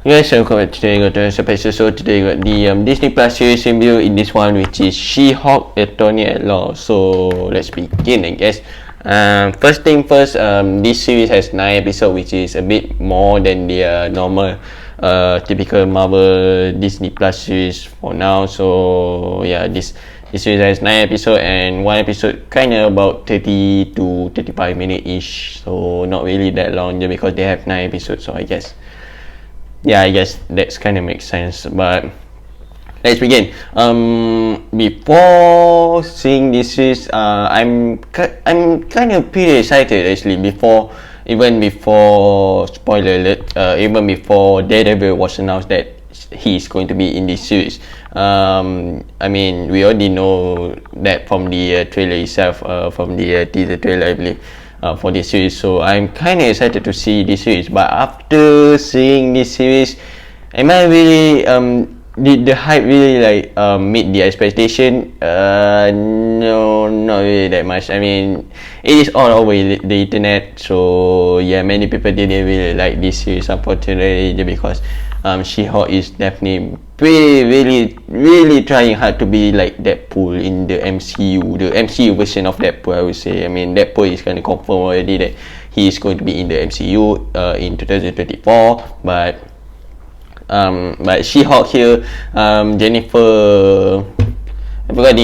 Yes, welcome back. Today got the special episode. Today got the Disney Plus series review in this one, which is She-Hulk: Attorney at Law. So let's begin, I guess. First thing first, this series has 9 episodes, which is a bit more than the normal, typical Marvel Disney Plus series for now. So yeah, this series has 9 episodes, and one episode kind of about 30 to 35 minutes ish. So not really that long, just because they have 9 episodes. So I guess that's kind of makes sense. But let's begin. Before seeing this series, I'm kind of pretty excited actually. Even before spoiler alert, even before Daredevil was announced that he's going to be in this series. I mean, we already know that from the trailer itself, from the teaser trailer, I believe. For this series, so I'm kind of excited to see this series. But after seeing this series, am I really did the hype really like meet the expectation? No, not really that much. I mean, it is all over the internet, so yeah, many people didn't really like this series, unfortunately, just because She-Hulk is definitely really trying hard to be like Deadpool in the MCU version of Deadpool, I would say. I mean, Deadpool is kind of confirmed already that he is going to be in the MCU in 2024, but She-Hulk here, Jennifer, I forgot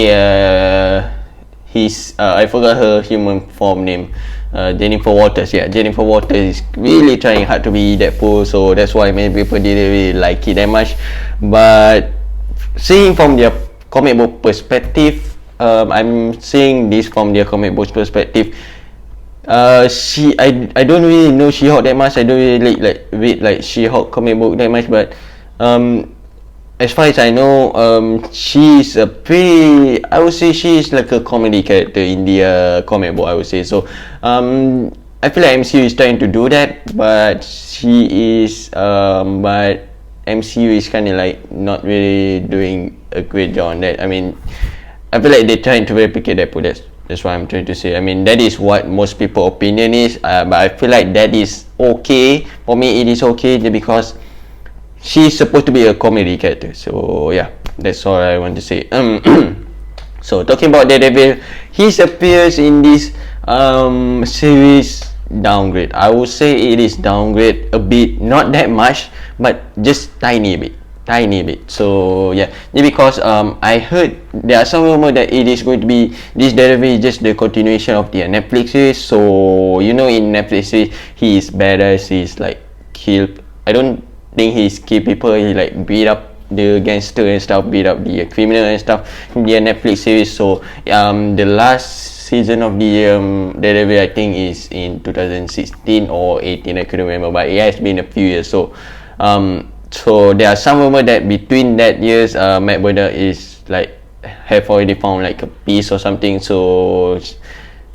I forgot her human form name. Jennifer Walters. Yeah, Jennifer Walters is really trying hard to be Deadpool, so that's why many people didn't really like it that much. But seeing from their comic book perspective, I'm seeing this from their comic book perspective. I don't really know She-Hulk that much. I don't really read like She-Hulk comic book that much, but as far as I know, she's I would say she's like a comedy character in the comic book, I would say. So, I feel like MCU is trying to do that, but but MCU is kind of like not really doing a great job on that. I mean, I feel like they're trying to replicate Deadpool. That's what I'm trying to say. I mean, that is what most people's opinion is, but I feel like that is okay. For me, it is okay just because she's supposed to be a comedy character. So yeah, that's all I want to say. So talking about Daredevil, his appearance in this series downgrade. I would say it is downgrade a bit, not that much, but just tiny bit. So yeah, because I heard there are some rumors that it is going to be this Daredevil is just the continuation of the Netflix series. So you know, in Netflix series, he is badass. He's like kill. I don't think he's kill people. He like beat up the gangster and stuff, beat up the criminal and stuff in the Netflix series. So the last season of the Daredevil, I think, is in 2016 or 18. I couldn't remember, but it has been a few years. So so there are some rumors that between that years, Matt Murdock is like have already found like a piece or something. So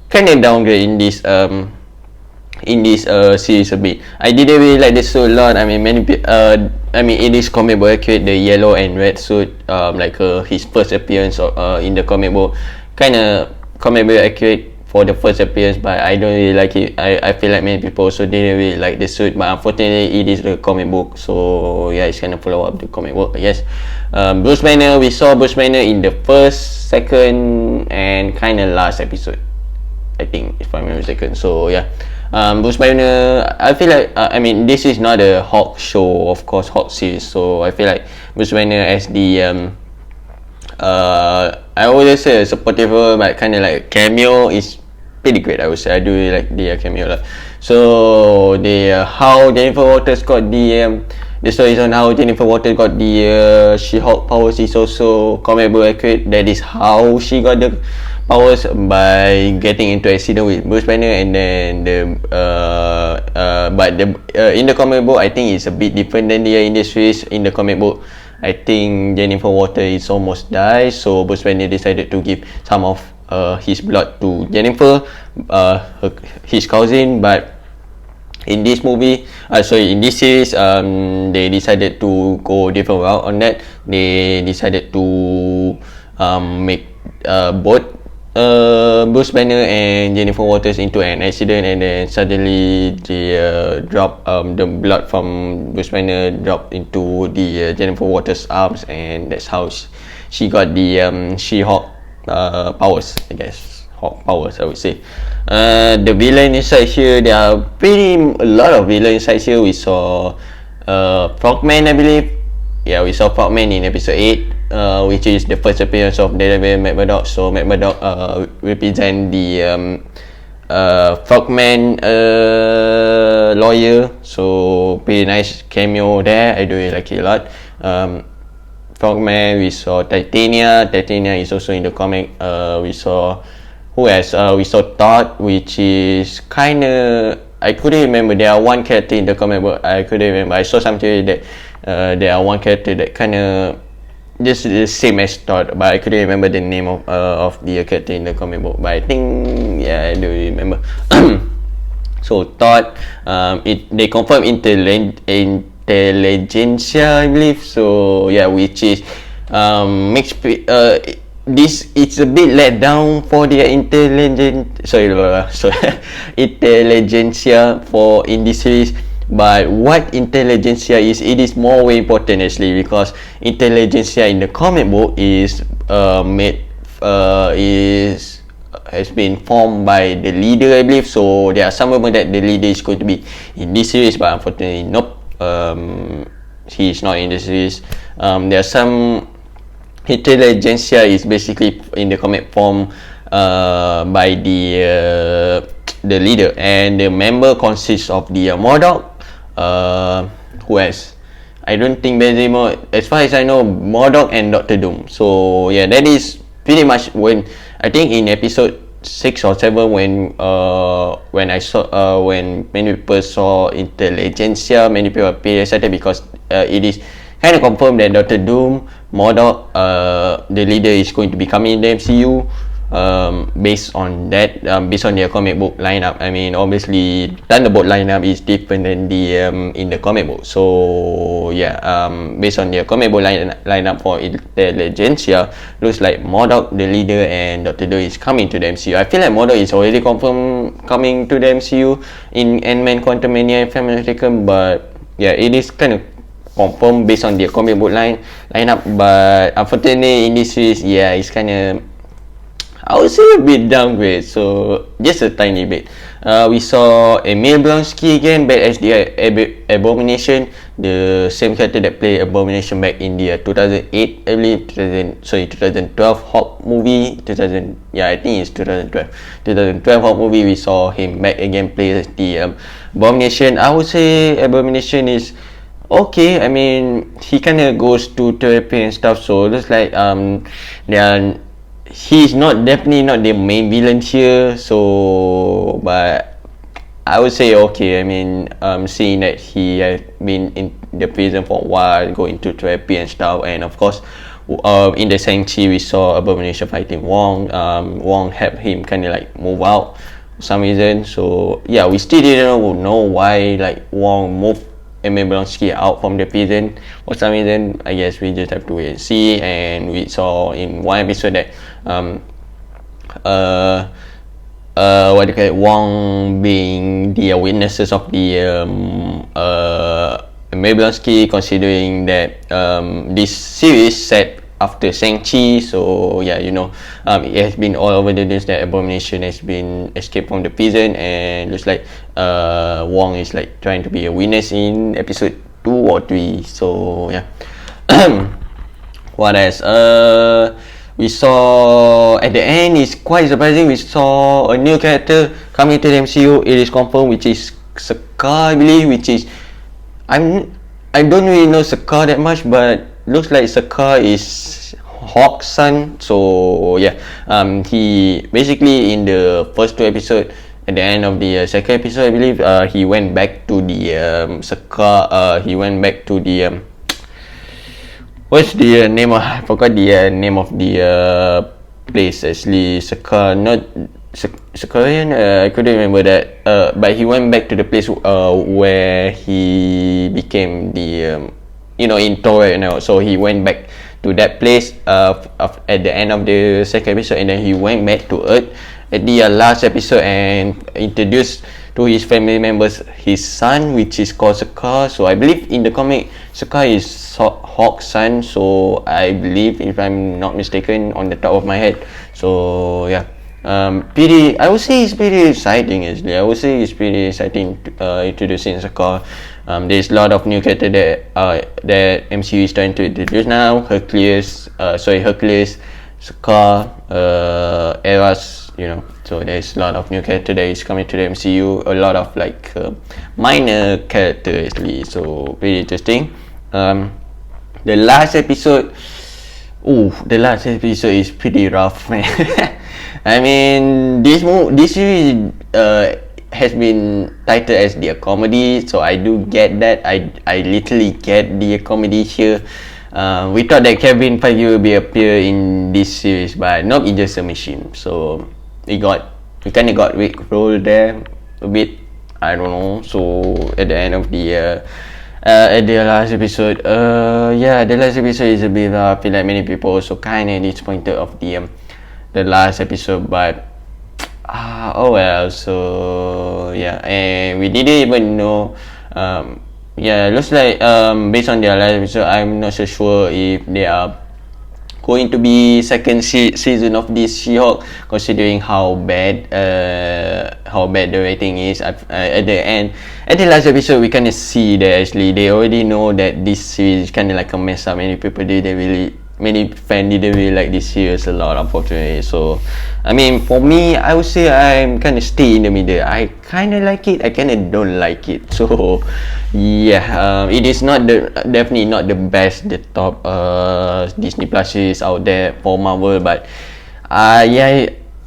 kind of downgrade in this series a bit. I didn't really like the suit a lot. I mean, it is comic book accurate, the yellow and red suit, like his first appearance in the comic book, kind of comic book accurate for the first appearance, but I don't really like it. I feel like many people also didn't really like the suit, but unfortunately it is the comic book, so yeah, it's kind of follow up the comic book, I guess. Bruce Banner, we saw Bruce Banner in the first, second, and kind of last episode, I think, if I'm not mistaken. So yeah, Bruce Banner, I feel like this is not a Hulk show, of course, Hulk series. So I feel like Bruce Banner as the I always say a supportive role, but kind of like cameo is pretty great, I would say. I do really like the cameo a lot. So how Jennifer Walters got the stories on how Jennifer Walters got the She-Hulk powers is also comic book accurate. That is how she got the powers, by getting into accident with Bruce Banner, and then in the comic book, I think it's a bit different than the industries. In the comic book, I think Jennifer Walters is almost died, so Bruce Banner decided to give some of his blood to Jennifer, his cousin. But in this in this series, they decided to go different route on that. They decided to make both Bruce Banner and Jennifer Walters into an accident, and then suddenly the the blood from Bruce Banner dropped into the Jennifer Walters' arms, and that's how she got the She-Hulk powers, I guess. Hulk powers, I would say. The villain inside here, there are a lot of villains inside here. We saw Frogman, I believe. Yeah, we saw Frogman in episode 8, which is the first appearance of Daredevil Matt Murdock. So Matt Murdock represent the Frogman lawyer. So pretty nice cameo there. I do like it a lot. Frogman, we saw Titania. Titania is also in the comic. We saw who else? We saw Todd, which is kinda, I couldn't remember. There are one character in the comic book I couldn't remember. I saw something that there are one character that kinda just the same as Todd, but I couldn't remember the name of the character in the comic book. But I think, yeah, I do remember. So Todd, they confirm Intelligentsia, I believe. So yeah, which is this, it's a bit let down for the Intelligentsia for in this series. But what Intelligentsia is, it is more way important actually, because Intelligentsia in the comic book is has been formed by the leader, I believe. So there are some rumors that the leader is going to be in this series, but unfortunately nope, he is not in the series. There are some Intelligentsia is basically in the comic form by the leader, and the member consists of the MODOK, who else? I don't think there's any more. As far as I know, MODOK and Doctor Doom. So yeah, that is pretty much when, I think in episode 6 or 7, when I saw when many people saw Intelligentsia, many people are pretty excited because it is kind of confirmed that Doctor Doom, MODOK, the leader, is going to be coming in the MCU. Based on that, based on their comic book lineup. I mean, obviously Thunderbolt lineup is different than the in the comic book. So yeah, based on their comic book lineup for Intelligentsia, looks like MODOK, the leader, and Doctor Doom is coming to the MCU. I feel like MODOK is already confirmed coming to the MCU in Ant-Man Quantumania, if I'm not mistaken, but yeah, it is kind of confirmed based on their comic book lineup. But unfortunately in this series, yeah, it's kind of, I would say, a bit downgrade, so just a tiny bit. We saw Emil Blonsky again, back as the Abomination, the same character that played Abomination back in the 2008, I believe, 2012 Hulk movie. I think it's 2012 Hulk movie. We saw him back again, play as the Abomination. I would say Abomination is okay. I mean, he kind of goes to therapy and stuff, so it looks like he's definitely not the main villain here. So, but I would say okay. I mean, seeing that he has been in the prison for a while, going to therapy and stuff, and of course, in the Shang-Chi we saw Abomination fighting Wong. Wong helped him kind of like move out for some reason. So yeah, we still didn't know why like Wong moved Emil Blonsky out from the prison for some reason. I guess we just have to wait and see. And we saw in one episode that what do you call it, Wong being the witnesses of the Emil Blonsky, considering that this series set after Shang-Chi. So yeah, you know, it has been all over the news that Abomination has been escaped from the prison, and looks like Wong is like trying to be a witness in episode 2 or 3. So yeah. What else? We saw at the end, is quite surprising, we saw a new character coming to the MCU. It is confirmed, which is Sakaar, I believe, which is, I don't really know Sakaar that much, but looks like Sakaar is Hawk's son. So yeah, he basically in the first 2 episodes, at the end of the second episode, I believe, he went back to the Sakaar. He went back to the what's the name of, I forgot the name of the place actually. Sakaar, not Sakarian, I couldn't remember that. But he went back to the place where he became the in Thor right now. So he went back to that place at the end of the second episode, and then he went back to Earth at the last episode and introduced to his family members his son, which is called Sakaar. So I believe in the comic, Sakaar is Hawk's son. So I believe, if I'm not mistaken, on the top of my head. So yeah, I would say it's pretty exciting. Actually, I would say it's pretty exciting introducing Sakaar. There's a lot of new character that MCU is trying to introduce now. Hercules, Sakaar, Eras, so there's a lot of new character that is coming to the MCU, a lot of like minor character actually, so pretty interesting. The last episode is pretty rough, man. I mean, this series has been titled as the comedy, so I do get that. I literally get the comedy here. We thought that Kevin Feige will appear in this series, but nope, it's just a machine. So we kind of got Rick roll there a bit. I don't know. So at the end of the last episode, the last episode is a bit. I feel like many people also kind of disappointed of the last episode, but oh well. So yeah, and we didn't even know. Looks like based on their last episode, I'm not so sure if they are going to be second season of this She-Hulk, considering how bad the rating is. At the end, at the last episode, we kind of see that actually they already know that this series is kind of like a mess up. Many fans didn't really like this series a lot, unfortunately. So I mean, for me, I would say I'm kind of stay in the middle. I kind of like it, I kind of don't like it. So yeah, it is definitely not the best, the top Disney Plus series out there for Marvel, but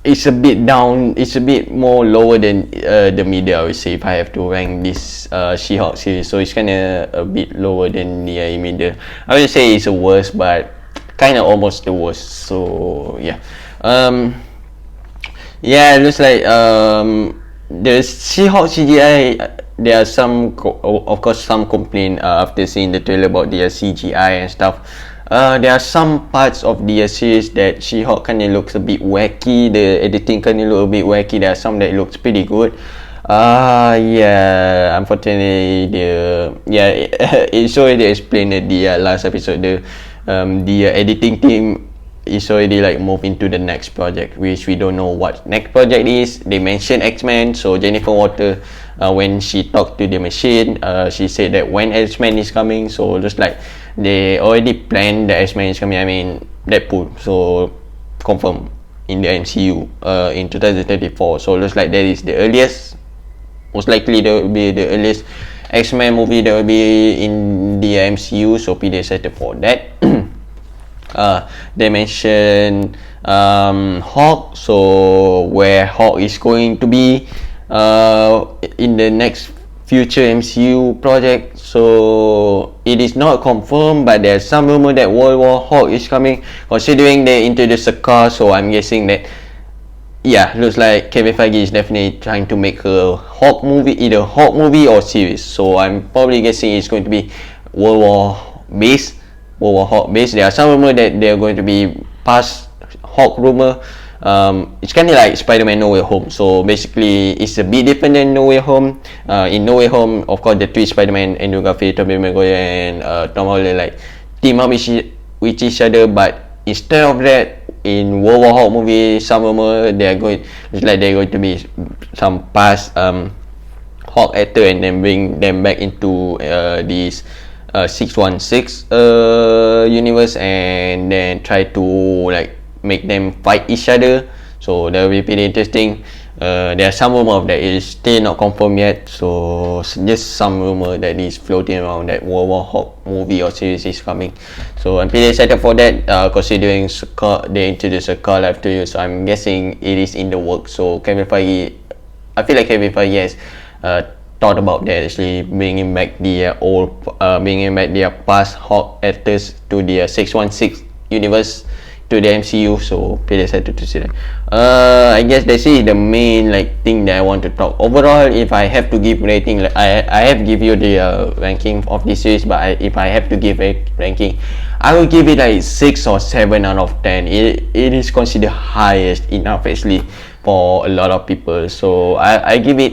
it's a bit down. It's a bit more lower than the middle, I would say, if I have to rank this She-Hulk series. So it's kind of a bit lower than the middle. I would say it's the worst, but kind of almost the worst. So yeah, it looks like the She-Hulk CGI. There are some complaint after seeing the trailer about the CGI and stuff. There are some parts of the series that She-Hulk kind of looks a bit wacky. The editing kind of look a bit wacky. There are some that looks pretty good. Unfortunately, it's already explained at the last episode. The editing team is already like moved into the next project, which we don't know what next project is. They mentioned X-Men, so Jennifer Walter, when she talked to the machine, she said that when X-Men is coming, so just like they already planned that X-Men is coming. I mean Deadpool, so confirmed in the MCU in 2034. So looks like that is the earliest. Most likely that will be the earliest X-Men movie that will be in the MCU, so be excited for that. They mentioned Hawk, so where Hawk is going to be in the next future MCU project. So it is not confirmed, but there's some rumor that World War Hawk is coming, considering they introduced Sakaar. So I'm guessing that looks like Kevin Feige is definitely trying to make a Hawk movie, either Hawk movie or series. So I'm probably guessing it's going to be World War Hawk based. There are some rumor that they're going to be past Hawk rumor. It's kind of like Spider-Man No Way Home. So basically, it's a bit different than No Way Home. In No Way Home, of course, the three Spider-Man, Andrew Garfield, Tobey Maguire, and Tom Holland, like team up with each other. But instead of that, in World War Hawk movie, some rumor they're going to be some past Hawk actor and then bring them back into this 616 universe, and then try to like make them fight each other. So that will be pretty interesting. There are some rumor of that. It is still not confirmed yet, so just some rumor that is floating around that World War Hawk movie or series is coming. So I'm pretty excited for that, considering they introduced Sakaar Live to You, so I'm guessing it is in the works. So I feel like Kevin Feige has thought about that, actually bringing back the past Hawk actors to the 616 universe to the MCU, so pretty excited to see that. I guess this is the main like thing that I want to talk. Overall, if I have to give rating, like, I have give you the ranking of this series, but if I have to give a ranking, I will give it like 6 or 7 out of 10. It is considered highest enough actually for a lot of people, so I give it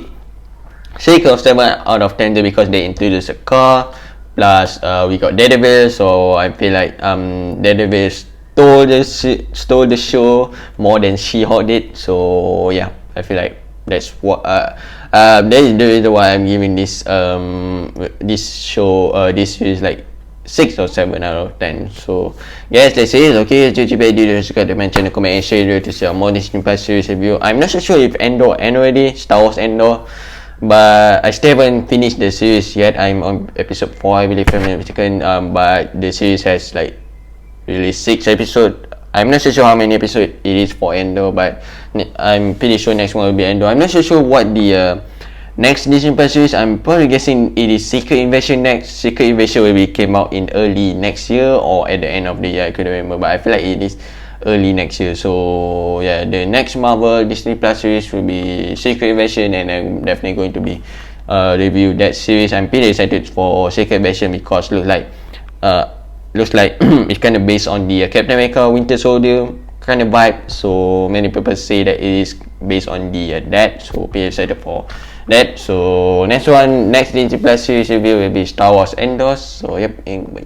6 or 7 out of 10 because they introduced a car. Plus, we got Daredevil, so I feel like Daredevil stole the show more than She-Hulk did. So yeah, I feel like that's what that is the reason why I'm giving this this show this series like 6 or 7 out of 10. So guys, that's it. Okay, JGB, do subscribe to my channel, comment and share to see more Disney Plus series review. I'm not so sure if Andor end already, Star Wars Andor, but I still haven't finished the series yet. I'm on episode 4, I believe, if I'm not mistaken. But the series has like really 6 episodes. I'm not so sure how many episodes it is for Andor, but I'm pretty sure next one will be Andor. I'm not so sure what the next Disney Plus series. I'm probably guessing it is Secret Invasion next. Secret Invasion will be came out in early next year or at the end of the year. I couldn't remember, but I feel like it is early next year. So yeah, the next Marvel Disney Plus series will be Secret Invasion, and I'm definitely going to be review that series. I'm pretty excited for Secret Invasion because looks like it's kind of based on the Captain America Winter Soldier kind of vibe. So many people say that it is based on the that. So pretty excited for that. So next Disney Plus series review will be Star Wars Andor. So yep, bye.